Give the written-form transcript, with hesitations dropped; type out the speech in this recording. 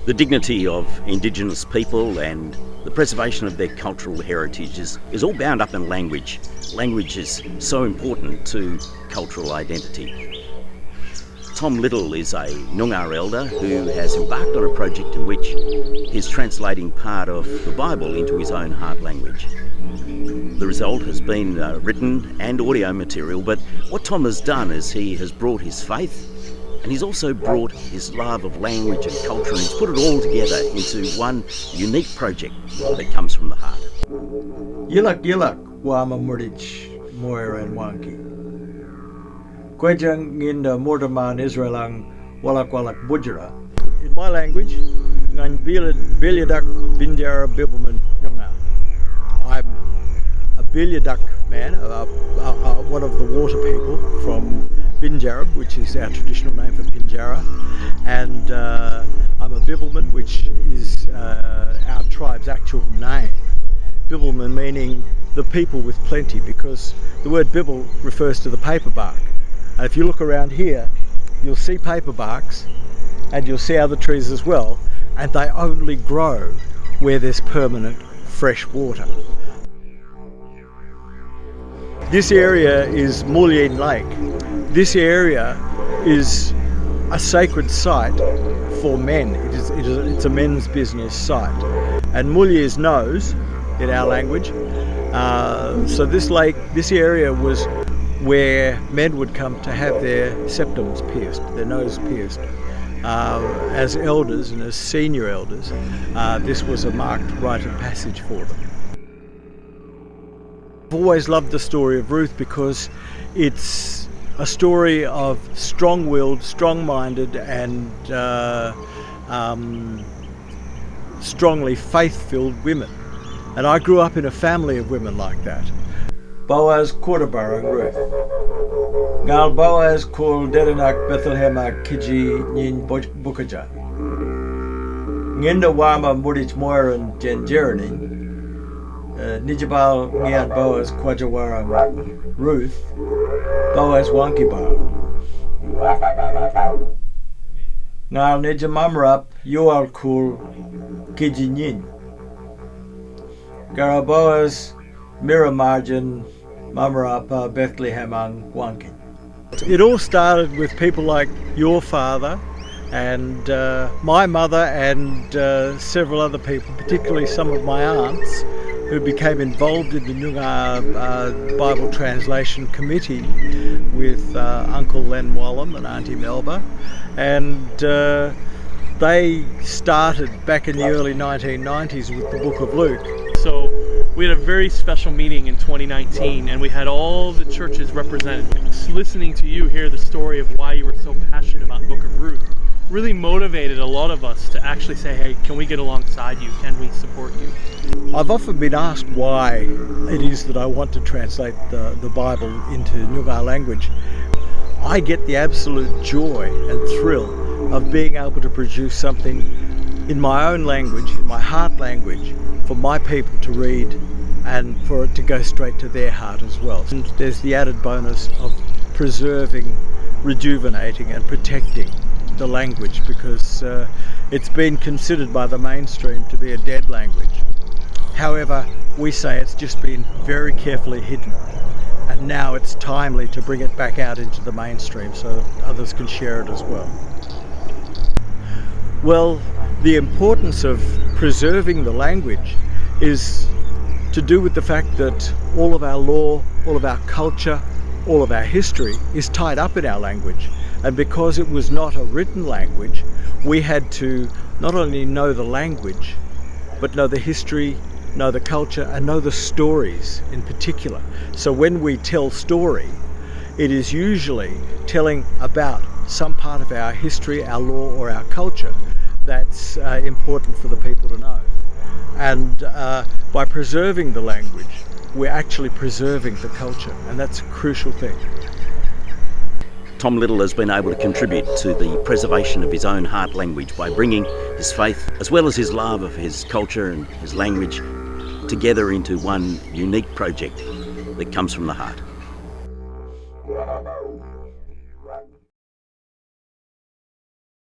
The dignity of Indigenous people and the preservation of their cultural heritage is all bound up in language. Language is so important to cultural identity. Tom Little is a Noongar elder who has embarked on a project in which he's translating part of the Bible into his own heart language. The result has been written and audio material, but what Tom has done is he has brought his faith and he's also brought his love of language and culture, and he's put it all together into one unique project that comes from the heart. Yilak yilak wama murdich moira and wanki. Kwejang nginda mortaman Israelang walak walak bujara. In my language, ngan bilyadak binjara bibelman yunga. I'm a bilyadak man, one of the water people from Binjarab, which is our traditional name for Pinjarra, and I'm a Bibbulman, which is our tribe's actual name. Bibbulman meaning the people with plenty, because the word Bibbul refers to the paper bark. And if you look around here, you'll see paper barks, and you'll see other trees as well, and they only grow where there's permanent fresh water. This area is Mulyen Lake. This area is a sacred site for men. It's a men's business site. And Mulye is nose in our language. So this area was where men would come to have their septums pierced, their nose pierced. As elders and as senior elders, this was a marked rite of passage for them. I've always loved the story of Ruth because it's a story of strong-willed, strong-minded and strongly faith-filled women. And I grew up in a family of women like that. Boaz Quarterbarang Ruth. Ngal Boaz kul Derenak Bethlehema Kiji Nin Bukaja. Nginda Wama Mudich Moiran Jenjeranin. Nijabal Ngian Boaz Kwajawarang Ruth. Boaz Wankibar. Ngal Nijamamrap Yoal Kul Kijinin. Garaboaz Miramarjan Mamarapa Bethlehemang Wankin. It all started with people like your father and my mother and several other people, particularly some of my aunts, who became involved in the Noongar Bible Translation Committee with Uncle Len Wallam and Auntie Melba, and they started back in the early 1990s with the Book of Luke. So we had a very special meeting in 2019, and we had all the churches represented. Listening to you hear the story of why you were so passionate about the Book of Ruth really motivated a lot of us to actually say, hey, can we get alongside you? Can we support you? I've often been asked why it is that I want to translate the Bible into Noongar language. I get the absolute joy and thrill of being able to produce something in my own language, in my heart language, for my people to read and for it to go straight to their heart as well. And there's the added bonus of preserving, rejuvenating and protecting the language, because it's been considered by the mainstream to be a dead language. However, we say it's just been very carefully hidden, and now it's timely to bring it back out into the mainstream so that others can share it as well. Well, the importance of preserving the language is to do with the fact that all of our law, all of our culture, all of our history is tied up in our language. And because it was not a written language, we had to not only know the language, but know the history, know the culture, and know the stories in particular. So when we tell story, it is usually telling about some part of our history, our law, or our culture that's important for the people to know. And by preserving the language, we're actually preserving the culture, and that's a crucial thing. Tom Little has been able to contribute to the preservation of his own heart language by bringing his faith as well as his love of his culture and his language together into one unique project that comes from the heart.